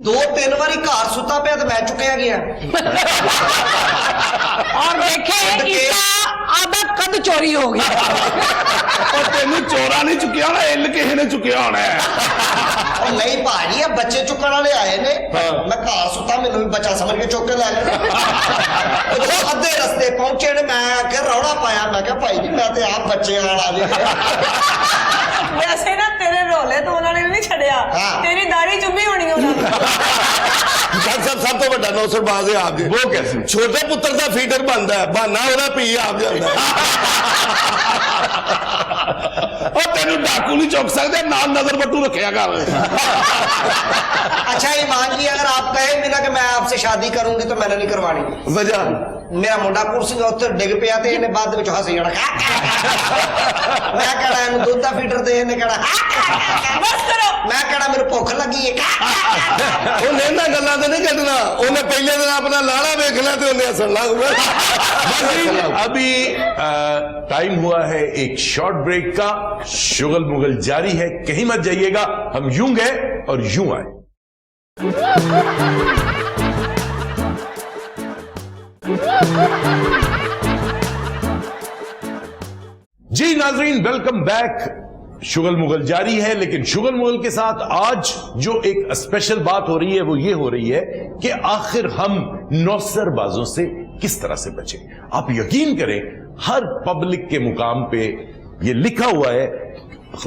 2-3 ਵਾਰੀ ਘਰ ਸੁੱਤਾ ਪਿਆ ਤੇ ਮੈਂ ਚੁੱਕਿਆ ਗਿਆ। और देखे इसका आधा कद चोरी हो गया। ਉਹ ਤੈਨੂੰ ਚੋਰਾ ਨਹੀਂ ਚੁੱਕਿਆ ਹੋਣਾ, ਇੱਲ ਕਿਸੇ ਨੇ ਚੁੱਕਿਆ ਹੋਣਾ ਹੈ। ਉਹ ਨਹੀਂ ਭਾਜੀ ਇਹ ਬੱਚੇ ਚੁੱਕਣ ਵਾਲੇ ਆਏ ਨੇ, ਮੈਂ ਘਰ ਸੁੱਤਾ ਮੈਨੂੰ ਵੀ ਬੱਚਾ ਸਮਝ ਕੇ ਚੁੱਕ ਕੇ ਲੈ ਗਏ। ਉਹ ਜਦੋਂ ਅੱਧੇ ਰਸਤੇ ਪਹੁੰਚੇ ਨੇ ਮੈਂ ਕਿ ਰੌਲਾ ਪਾਇਆ, ਮੈਂ ਕਿਹਾ ਭਾਈ ਜੀ ਮੈਂ ਤੇ ਆਪ ਬੱਚੇ ਆਣ ਆ ਜੇ। वैसे ना तेरे रोले तो उन्होंने भी नहीं छड़िया, तेरी दाढ़ी चुम्बी होनी उन्होंने। सब तो बड़ा ਜਾਂਦਾ ਨੌਸਰਬਾਜ਼ ਆਪ ਦੇ। वो कैसे? ਛੋਟੇ ਪੁੱਤਰ ਦਾ ਫੀਡਰ ਬਣਦਾ, ਬਹਾਨਾ ਉਹਦਾ ਪੀ ਆਪ ਜਾਂਦਾ। और तेन डाकू नहीं चुक सकते, नाल नजर बट्टू रखिया कर। अच्छा ईमान जी, अगर आप कहे बिना कि मैं आपसे शादी करूंगी तो मैंने नहीं करवानी। ਵਜ੍ਹਾ मेरा मुंडा कुर्सी उत्ते डिग पिया ते इन्हें बाद विच हस जाना। मैं कहना इन्हू दुध दा फीडर ते इन्हें कहना बस करो। मैं कहना मेरे भुख लगी है। ਉਹਨੇ ਇਹਨਾਂ ਗੱਲਾਂ ਤੇ ਨਹੀਂ ਕੱਢਣਾ, ਉਹਨੇ ਪਹਿਲੇ ਦਿਨ ਆਪਣਾ ਲਾੜਾ ਵੇਖਣਾ ਤੇ ਉਹਨੇ ਹੱਸਣ ਲੱਗ ਪਿਆ। अभी टाइम हुआ है एक शॉर्ट ब्रेक का। शुगल मुगल जारी है, कहीं मत जाइएगा। हम यूं गए और यूं आए। जी नाजरीन, वेलकम बैक। शुगल मुगल जारी है, लेकिन शुगल मुगल के साथ आज जो एक स्पेशल बात हो रही है वो ये हो रही है कि आखिर हम नौसरबाजों से किस तरह से बचें। आप यकीन करें, हर पब्लिक के मुकाम पे ये लिखा हुआ है,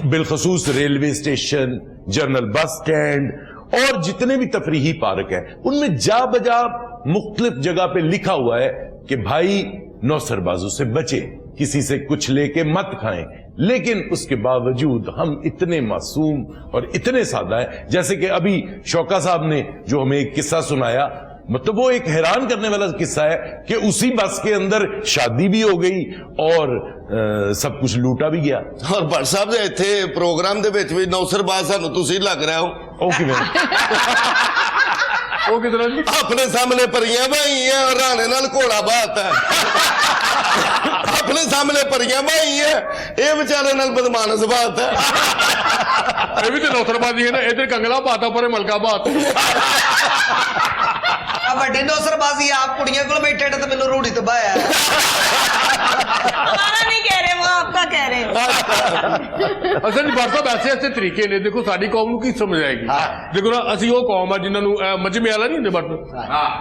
बिलखसूस railway station, general bus stand और जितने भी तफरीही पार्क है, उनमें जा बजा मुख्तलिफ जगह पे लिखा हुआ है कि भाई नौसरबाजों से बचें, किसी से कुछ लेके मत खाएं। लेकिन उसके बावजूद हम इतने मासूम और इतने सादा हैं। जैसे कि अभी शौका साहब ने जो हमें एक किस्सा सुनाया, मतलब वो एक हैरान करने वाला किस्सा है कि उसी बस के अंदर शादी भी हो गई और सब कुछ लूटा भी गया। ਔਰ ਭੱਟ ਸਾਹਿਬ ਦੇ ਇੱਥੇ ਪ੍ਰੋਗਰਾਮ ਦੇ ਵਿੱਚ ਵੀ ਨੌਸਰਬਾਜ਼ ਸਾਨੂੰ ਤੁਸੀਂ ਲੱਗ ਰਿਹਾ ਹੋ। Okay ma'am. ਉਹ ਕਿਧਰ ਜੀ? ਆਪਣੇ ਸਾਹਮਣੇ ਪਰੀਆਂ ਬਾਈਆਂ ਔਰ ਰਾਣੇ ਨਾਲ ਘੋੜਾ ਬਾਤਾ। ਆਪਣੇ ਸਾਹਮਣੇ ਪਰੀਆਂ ਬਾਈਆਂ, ਇਹ ਵਿਚਾਰੇ ਨਾਲ ਬਦਮਾਨਸ ਬਾਤਾ। ਇਹ ਵੀ ਤੇ ਨੌਸਰਬਾਜ਼ੀ ਹੈ ਨਾ, ਇਧਰ ਕੰਗਲਾ ਬਾਤਾ ਪਰੇ ਮਲਕਾ ਬਾਤ। अब बड़ी नौसरबाजी आप कुड़ियां को बैठे तो मैंने रूढ़ी तो बाया। हमारा नहीं कह रहे, वो आपका कह रहे हैं। ਅਸਲ ਜੀ ਬਾਤ ਐਸੇ ਐਸੇ ਤਰੀਕੇ ਨੇ। ਦੇਖੋ ਸਾਡੀ ਕੌਮ ਨੂੰ ਕੀ ਸਮਝ ਆਏਗੀ। ਦੇਖੋ ਨਾ, ਅਸੀਂ ਉਹ ਕੌਮ ਆ ਜਿਨ੍ਹਾਂ ਨੂੰ ਮਜਮੇ ਵਾਲਾ ਨਹੀਂ ਹੁੰਦੇ। ਬਟ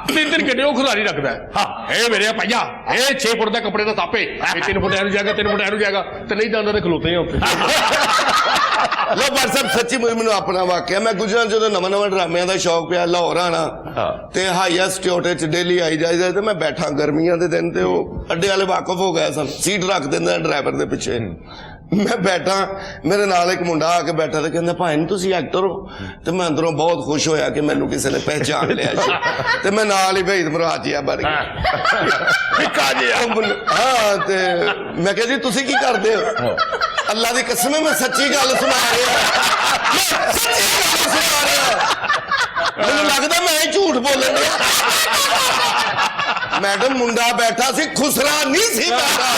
3 ਘੰਟੇ ਉਹ ਖਿਡਾਰੀ ਰੱਖਦਾ। ਹਾਂ, ਇਹ ਮੇਰੇ ਭਈਆ, ਇਹ 6 ਫੁੱਟ ਦਾ ਕੱਪੜੇ ਦਾ ਤਾਪੇ, ਇਹ 3 ਫੁੱਟ ਇਹਨੂੰ ਜਾਏਗਾ, 3 ਫੁੱਟ ਇਹਨੂੰ ਜਾਏਗਾ, ਤੇ ਨਹੀਂ ਜਾਂਦਾ ਤੇ ਖਲੋਤੇ ਆ ਉੱਥੇ। ਲੋ ਭੱਟ ਸਾਹਿਬ, ਸੱਚੀ ਮੈਨੂੰ ਆਪਣਾ ਵਾਕਿਆ, ਮੈਂ ਗੁਜਰਾਂ ਜਦੋਂ ਨਵਾਂ ਡਰਾਮਿਆਂ ਦਾ ਸ਼ੌਕ ਪਿਆ, ਲਾਹੌਰ ਆਣਾ ਤੇ ਹਾਈਐਸਟ ਸਟਿਓਟੇ ਚ ਡੇਲੀ ਆਈ ਜਾਈਦਾ, ਤੇ ਮੈਂ ਬੈਠਾ ਗਰਮੀਆਂ ਦੇ ਦਿਨ ਤੇ ਉਹ ਅੱਡੇ ਵਾਲੇ ਵਾਕਫ ਹੋ ਗਏ ਸਨ, ਸੀਟ ਰੱਖ ਦਿੰਦੇ ਡਰਾਈਵਰ ਦੇ ਪਿੱਛੇ। ਮੈਂ ਬੈਠਾ, ਮੇਰੇ ਨਾਲ ਇੱਕ ਮੁੰਡਾ ਆ ਕੇ ਬੈਠਾ ਤੇ ਕਹਿੰਦਾ, ਭਾਈ ਤੁਸੀਂ ਐਕਟਰ ਹੋ? ਤੇ ਮੈਂ ਅੰਦਰੋਂ ਬਹੁਤ ਖੁਸ਼ ਹੋਇਆ ਕਿ ਮੈਨੂੰ ਕਿਸੇ ਨੇ ਪਹਿਚਾਣ ਲਿਆ ਸੀ, ਤੇ ਮੈਂ ਨਾਲ ਹੀ ਭੇਦ ਮਰਾਜੀਆ ਬਣ ਗਿਆ। ਹਾਂ, ਤੇ ਮੈਂ ਕਿਹਾ ਜੀ ਤੁਸੀਂ ਕੀ ਕਰਦੇ ਹੋ? ਅੱਲਾ ਦੀ ਕਸਮ ਹੈ ਮੈਂ ਸੱਚੀ ਗੱਲ ਸੁਣਾ ਰਿਹਾ, ਮੈਨੂੰ ਲੱਗਦਾ ਮੈਂ ਹੀ ਝੂਠ ਬੋਲਣ ਡਿਆ। ਮੈਡਮ ਮੁੰਡਾ ਬੈਠਾ ਸੀ, ਖੁਸਰਾ ਨਹੀਂ ਸੀ ਬੈਠਾ।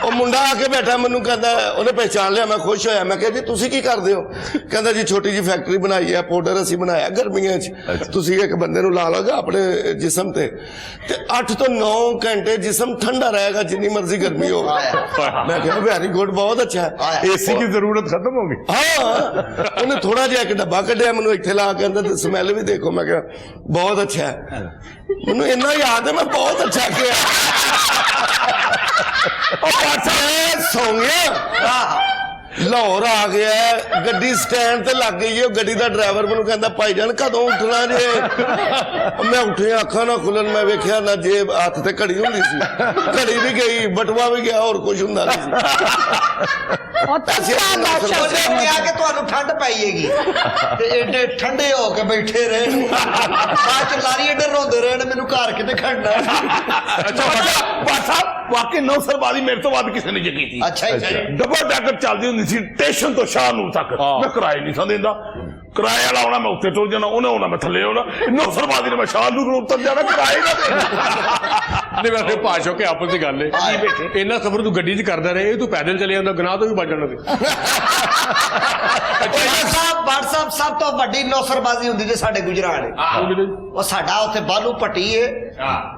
ਉਹ ਮੁੰਡਾ ਆ ਕੇ ਬੈਠਾ, ਮੈਨੂੰ ਕਹਿੰਦਾ, ਉਹਨੇ ਪਹਿਚਾਣ ਲਿਆ, ਮੈਂ ਖੁਸ਼ ਹੋਇਆ। ਮੈਂ ਕਿਹਾ ਜੀ ਤੁਸੀਂ ਕੀ ਕਰਦੇ ਹੋ? ਕਹਿੰਦਾ ਜੀ ਛੋਟੀ ਜਿਹੀ ਫੈਕਟਰੀ ਬਣਾਈ ਹੈ, ਪਾਊਡਰ ਅਸੀਂ ਬਣਾਇਆ ਗਰਮੀਆਂ 'ਚ, ਤੁਸੀਂ ਇੱਕ ਬੰਦੇ ਨੂੰ ਲਾ ਲਓਗੇ ਆਪਣੇ ਜਿਸਮ ਤੇ 8 ਤੋਂ 9 ਘੰਟੇ ਜਿਸਮ ਠੰਡਾ ਰਹੇਗਾ ਜਿੰਨੀ ਮਰਜ਼ੀ ਗਰਮੀ ਹੋਵੇ। ਮੈਂ ਕਿਹਾ ਵੈਰੀ ਗੁੱਡ, ਬਹੁਤ ਅੱਛਾ ਹੈ। एसी की जरूरत खत्म होगी। ਹਾਂ, ਉਹਨੇ ਥੋੜਾ ਜਿਹਾ ਇੱਕ ਡੱਬਾ ਕੱਢਿਆ, ਮੈਨੂੰ ਇੱਥੇ ਲਾ ਕੇ ਅੰਦਰ, ਸਮੈਲ ਵੀ ਦੇਖੋ। ਮੈਂ ਕਿਹਾ ਬਹੁਤ ਅੱਛਾ ਹੈ। ਮੈਨੂੰ ਇੰਨਾ ਯਾਦ ਹੈ, ਮੈਂ ਬਹੁਤ ਅੱਛਾ ਕਿਹਾ। ਸੌਂ ਗਿਆ, ਲਾਹੌਰ ਆ ਗਿਆ, ਗੱਡੀ ਸਟੈਂਡ ਤੇ ਲੱਗ ਗਈ। ਉਹ ਗੱਡੀ ਦਾ ਡਰਾਈਵਰ ਮੈਨੂੰ ਕਹਿੰਦਾ, ਭਾਈ ਜਾਨ ਕਦੋਂ ਉੱਠਣਾ ਜੇ? ਮੈਂ ਉੱਠਿਆ, ਅੱਖਾਂ ਨਾ ਖੁੱਲਣ, ਮੈਂ ਵੇਖਿਆ ਨਾ ਜੇਬ ਹੱਥ ਤੇ ਘੜੀ ਹੁੰਦੀ ਸੀ, ਘੜੀ ਵੀ ਗਈ, ਬਟਵਾ ਵੀ ਗਿਆ, ਹੋਰ ਕੁਝ ਹੁੰਦਾ ਨਹੀਂ ਸੀ। ਉਹਨੇ ਕਿਹਾ ਕਿ ਤੁਹਾਨੂੰ ਠੰਡ ਪਈਏਗੀ ਤੇ ਏਡੇ ਠੰਡੇ ਹੋ ਕੇ ਬੈਠੇ ਰਹੇ, ਬਾਅਦ ਚ ਲਾਰੀ ਏਡੇ ਰੋਂਦੇ ਰਹੇ ਨੇ, ਮੈਨੂੰ ਘਰ ਕਿਤੇ ਖੜਨਾ। अच्छा भाई साहब, वाकई नौसरबाजी मेरे तो बाद किसी ने की थी। अच्छा जी। डबल डैकर चलती होंगी सी स्टेशन तो शाहनूर तक। मैं किराए नहीं सा देंदा, किराए वाला आना मैं उत्ते तुर जाना, उन्हें आना मैं थल्ले आना। नौसरबाजी ने मैं शाहनूर उतर जाना, किराए ना ਨਹੀਂ ਵੈਸੇ ਭਾਸ਼ਾ ਕੇ ਆਪਸ ਦੀ ਗੱਲ ਹੈ। ਇੰਨਾ ਸਫ਼ਰ ਤੂੰ ਗੱਡੀ 'ਚ ਕਰਦਾ ਰਹੇ, ਤੂੰ ਪੈਦਲ ਚਲੇ ਜਾਂਦਾ, ਗੁਨਾਹ ਤੋਂ ਵੀ ਬਚ ਜਾਣਾ ਸੀ। WhatsApp ਸਭ ਤੋਂ ਵੱਡੀ ਨੌਸਰਬਾਜ਼ੀ ਹੁੰਦੀ ਜੇ ਸਾਡੇ ਗੁਜਰਾਤ। ਉਹ ਸਾਡਾ ਉੱਥੇ ਬਾਲੂ ਪੱਟੀ ਏ,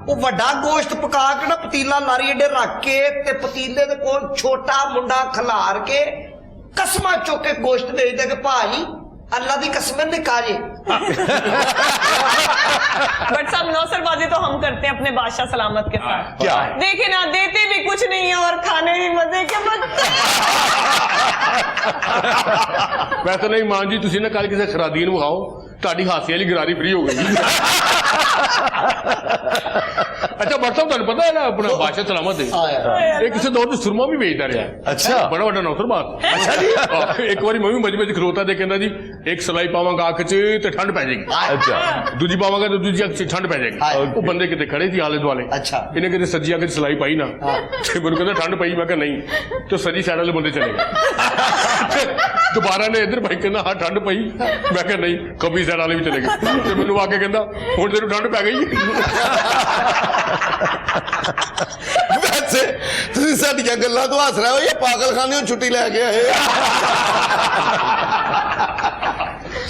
ਉਹ ਵੱਡਾ ਗੋਸ਼ਤ ਪਕਾ ਕੇ ਨਾ ਪਤੀਲਾ ਲਾਰੀ ਏਡੇ ਰੱਖ ਕੇ ਤੇ ਪਤੀਲੇ ਦੇ ਕੋਲ ਛੋਟਾ ਮੁੰਡਾ ਖਿਲਾਰ ਕੇ ਕਸਮਾਂ ਚੁੱਕ ਕੇ ਗੋਸ਼ਤ ਵੇਚਦਾ ਕਿ ਭਾਈ अल्लाह दी कसम निकाले। बट सब नौसरबाजी तो हम करते हैं अपने बादशाह सलामत के साथ। क्या देखे ना, देते भी कुछ नहीं है और खाने भी मजे के मजे। वैसे नहीं मान जी, तुसी ना कल किसी खरादीन विखाओ ਤੁਹਾਡੀ ਹਾਸੇ ਵਾਲੀ ਗਰਾਰੀ ਫ੍ਰੀ ਹੋ ਗਈ। ਅੱਛਾ ਬਟ ਸਾਹਿਬ ਤੁਹਾਨੂੰ ਪਤਾ ਹੈ ਨਾ ਆਪਣਾ ਬਾਦਸ਼ਾਹ ਸਲਾਮਤ ਹੈ ਇਹ ਕਿਸੇ ਦੌਰ ਤੇ ਸੁਰਮਾ ਵੀ ਵੇਚਦਾ ਰਿਹਾ। ਅੱਛਾ। ਬੜਾ ਵੱਡਾ ਨੌਕਰ ਬਾਤ। ਅੱਛਾ ਜੀ। ਇੱਕ ਵਾਰੀ ਮੈਂ ਵੀ ਮਜਮੇ 'ਚ ਖਲੋਤਾ ਤੇ ਕਹਿੰਦਾ ਜੀ ਇੱਕ ਸਲਾਈ ਪਾਵਾਂਗਾ ਅੱਖ 'ਚ ਤੇ ਠੰਡ ਪੈ ਜਾਏਗੀ। ਅੱਛਾ। ਦੂਜੀ ਪਾਵਾਂਗਾ ਤੇ ਦੂਜੀ ਅੱਖ 'ਚ ਠੰਡ ਪੈ ਜਾਏਗੀ। ਉਹ ਬੰਦੇ ਕਿਤੇ ਖੜੇ ਸੀ ਆਲੇ ਦੁਆਲੇ। ਅੱਛਾ। ਇਹਨੇ ਕਿਤੇ ਸੱਜੀ ਅੱਖ 'ਚ ਸਲਾਈ ਪਾਈ ਨਾ ਤੇ ਮੈਨੂੰ ਕਹਿੰਦਾ ਠੰਡ ਪਈ। ਮੈਂ ਕਿਹਾ ਨਹੀਂ ਤੇ ਸੱਜੀ ਸਾਈਡ ਵਾਲੇ ਬੰਦੇ ਚਲੇ ਗਏ। ਦੁਬਾਰਾ ਨੇ ਇੱਧਰ ਭਾਈ ਕਹਿੰਦਾ ਹਾਂ ਠੰਡ ਪਈ। ਮੈਂ ਕਿਹਾ ਨਹੀਂ ਖੱਬੀ ਸਾਈਡ ਵਾਲੇ ਵੀ ਚਲੇ ਗਏ ਤੇ ਮੈਨੂੰ ਆ ਕੇ ਕਹਿੰਦਾ ਹੁਣ ਤੈਨੂੰ ਠੰਡ ਪੈ ਗਈ। ਵੈਸੇ ਤੁਸੀਂ ਸਾਡੀਆਂ ਗੱਲਾਂ ਤੋਂ ਹੱਸ ਰਹੇ ਹੋ ਜਾਂ ਪਾਗਲਖਾਨੇ ਤੋਂ ਛੁੱਟੀ ਲੈ ਕੇ ਆਏ?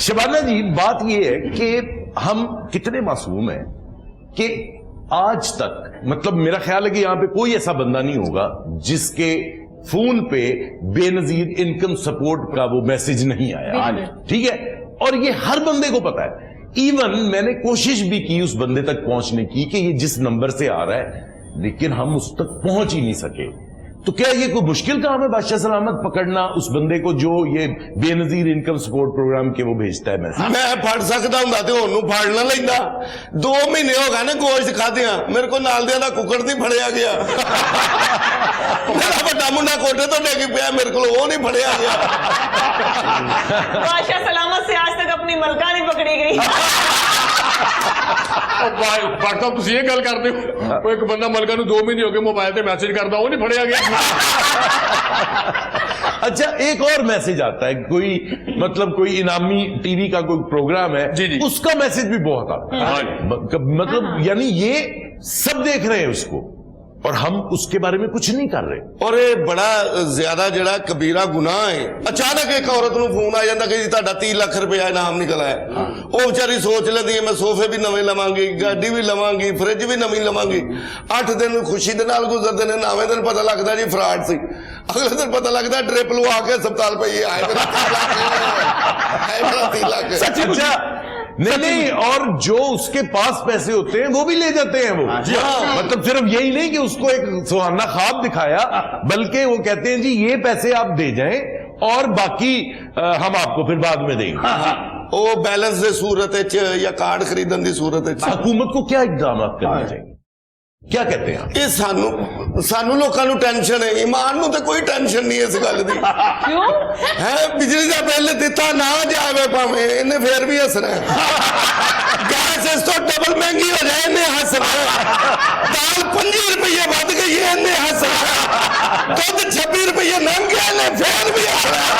शबाना जी, बात ये है कि हम कितने मासूम हैं कि आज तक, मतलब मेरा ख्याल है कि यहां पे कोई ऐसा बंदा नहीं होगा जिसके फोन पे बेनजीर इनकम सपोर्ट का वो मैसेज नहीं आया। ठीक है, और ये हर बंदे को पता है। इवन मैंने कोशिश भी की उस बंदे तक पहुंचने की कि ये जिस नंबर से आ रहा है, लेकिन हम उस तक पहुंच ही नहीं सके। तो क्या ये कोई मुश्किल काम है बादशाह सलामत पकड़ना उस बंदे को जो ये बेनजीर इनकम सपोर्ट प्रोग्राम के वो भेजता है मैसेज? मैं फड़ सकता हूं ते ओनू फड़ ना लेंदा। 2 महीने हो गए ने गोश्त खादियां, मेरे को नाल दियां दा कुकड़ नहीं फड़िया गया। मेरा बड़ा मुंडा कोठे तो डिग पिया, मेरे को वो नहीं फड़िया गया। बादशाह सलामत से आज तक अपनी मलका नहीं पकड़ी गई। ਬਟ ਸਾਹਿਬ ਤੁਸੀਂ ਇਹ ਗੱਲ ਕਰਦੇ ਹੋ ਉਹ ਇੱਕ ਬੰਦਾ ਮਲਕਾ ਨੂੰ 2 ਮਹੀਨੇ ਹੋ ਗਏ ਮੋਬਾਈਲ ਤੇ ਮੈਸੇਜ ਕਰਦਾ ਉਹ ਨਹੀਂ ਫੜਿਆ ਗਿਆ। अच्छा, एक और मैसेज आता है, कोई मतलब कोई इनामी टीवी का कोई प्रोग्राम है जी जी, उसका मैसेज भी बहुत आता है। मतलब यानी ये सब देख रहे हैं उसको और हम उसके बारे में कुछ नहीं कर रहे। और ये बड़ा ज्यादा जड़ा कबीरा गुनाह है। अचानक एक औरत नूं फोन आ जाता कि जी तुहाडा 30 लाख रुपया इनाम निकला है। वो बेचारी सोच लेती है मैं सोफे भी नवे लवांगी, गाड़ी भी लवांगी, फ्रिज भी नवी लवांगी। 8 दिन खुशी दे नाल गुजरदे ने, 9वें दिन पता लगता जी फ्रॉड सी। अगले दिन पता लगता ट्रिप लवा के अस्पताल पे ये आए मेरा 30 लाख। अच्छा, नहीं, और जो उसके पास पैसे होते हैं वो भी ले जाते हैं वो। मतलब सिर्फ यही नहीं कि उसको एक सुहाना ख्वाब दिखाया, बल्कि वो कहते हैं जी ये पैसे आप दे जाएं और बाकी हम आपको फिर बाद में देंगे। वो बैलेंस की सूरत या कार्ड खरीदने की सूरत। हुकूमत को क्या इकदाम करने चाहिए, क्या कहते हैं आप? ये सानू लोगों को टेंशन है, ईमान नू तो कोई टेंशन नहीं है इस गल दी। क्यों है बिजली का बिल दिता ना जाए भावे इन्हें फिर भी हसना है। गैस इस तो डबल महंगी हो जाए इन्हें हसना है। दाल 25 रुपये बढ़ गई है इन्हें हसना है। दूध 26 रुपये महंगे इन्हें फिर भी हसना है।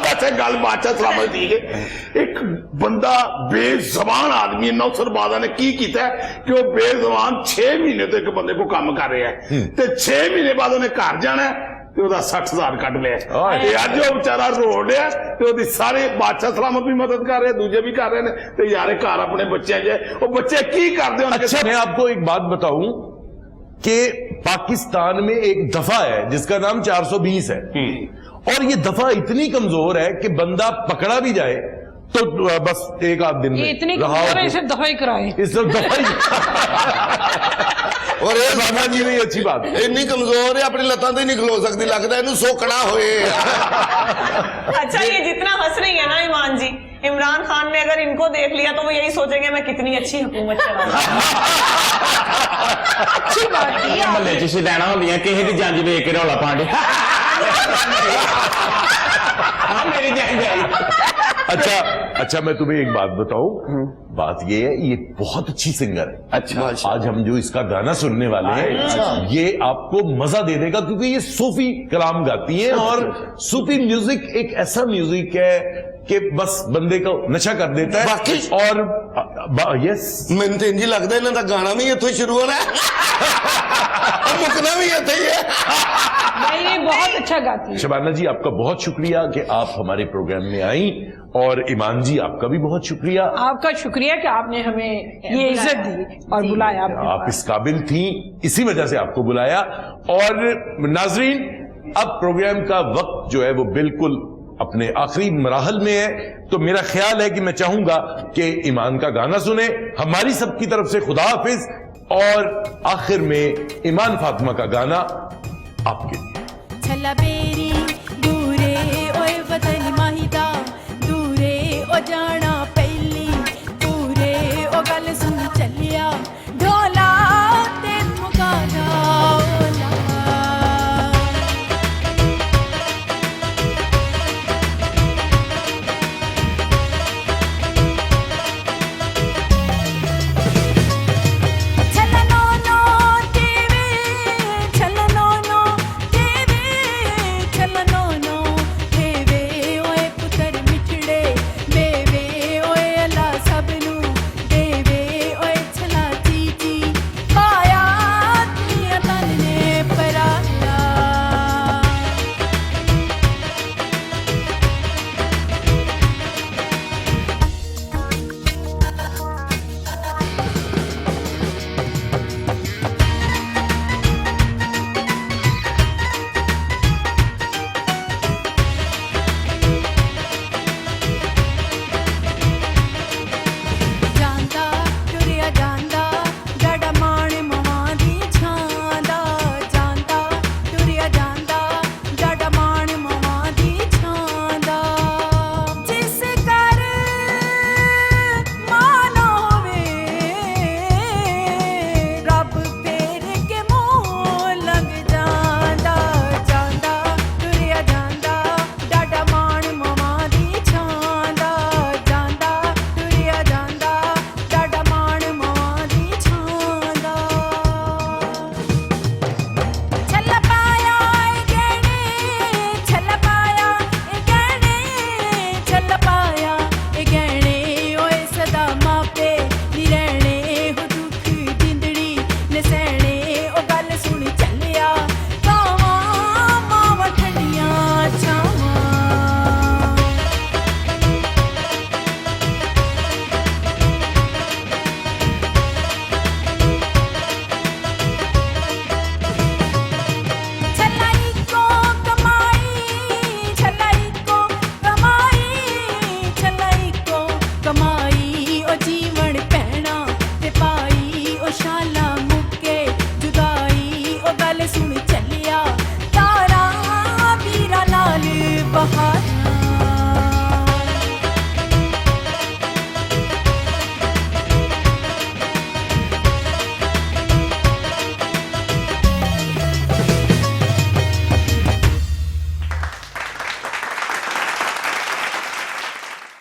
वैसे गल बादशाह सलामत दी है। एक बंदा बेजबान आदमी नौसर बादा ने की किया कि वो बेजबान 6 महीने तो एक बंदे को काम कर रहा है ते 6 महीने बाद उन्हें घर जाना है ते ओदा 60,000 कट लिया। अज वो बेचारा रोड है ते ओदी सारे बादशाह सलामत भी मदद कर रहे हैं, दूजे भी कर रहे हैं ते यार घर अपने बच्चे जे वो बच्चे की करते हैं। अच्छा, मैं आपको एक बात बताऊं कि पाकिस्तान में एक दफा है जिसका नाम 420 है और ये दफा इतनी कमजोर है कि बंदा पकड़ा भी जाए तो बस एक आध दिन में ये इतनी कमजोर है इसे दफाई कराए। इस दफा और ये बाबा जी नहीं अच्छी बात है। इन्नी कमजोर है अपनी लत्तां तो ही नहीं खलो सकती, लगता है इन्हू सोकड़ा होए। अच्छा, ये जितना हंस रही है ना ईमान जी, इमरान खान ने अगर इनको देख लिया तो वो यही सोचेंगे मैं कितनी अच्छी हुकूमत चलाऊं। अच्छी बात है। महल्ले च शदैना होंदियां किसी दी जंज वेख के रौला पांदे। हां मेरी जंज आई। अच्छा, मैं तुम्हें एक बात बताऊं, बात ये है ये बहुत अच्छी सिंगर है। अच्छा, आज हम जो इसका गाना सुनने वाले हैं ये आपको मजा दे देगा क्योंकि ये सूफी कलाम गाती हैं और सूफी म्यूजिक एक ऐसा म्यूजिक है कि बस बंदे को नशा कर देता है। बाकी और यस, मैंने तो इंज लगता है इन्हां दा गाना भी इत्थों शुरू होना है मुकना भी इत्थे ही है। नहीं, ये बहुत अच्छा गाती है। शबाना जी आपका बहुत शुक्रिया कि आप हमारे प्रोग्राम में आई और ईमान जी आपका भी बहुत शुक्रिया। आपका शुक्रिया कि आपने हमें ये इज्जत दी और बुलाया। आप इस काबिल थी, इसी वजह से आपको बुलाया। और नाजरीन, अब प्रोग्राम का वक्त जो है वो बिल्कुल अपने आखिरी मराहल में है, तो मेरा ख्याल है कि मैं चाहूंगा कि ईमान का गाना सुने हमारी सबकी तरफ से खुदा हाफिज, और आखिर में ईमान फातिमा का गाना आपके लिए। छला बेरी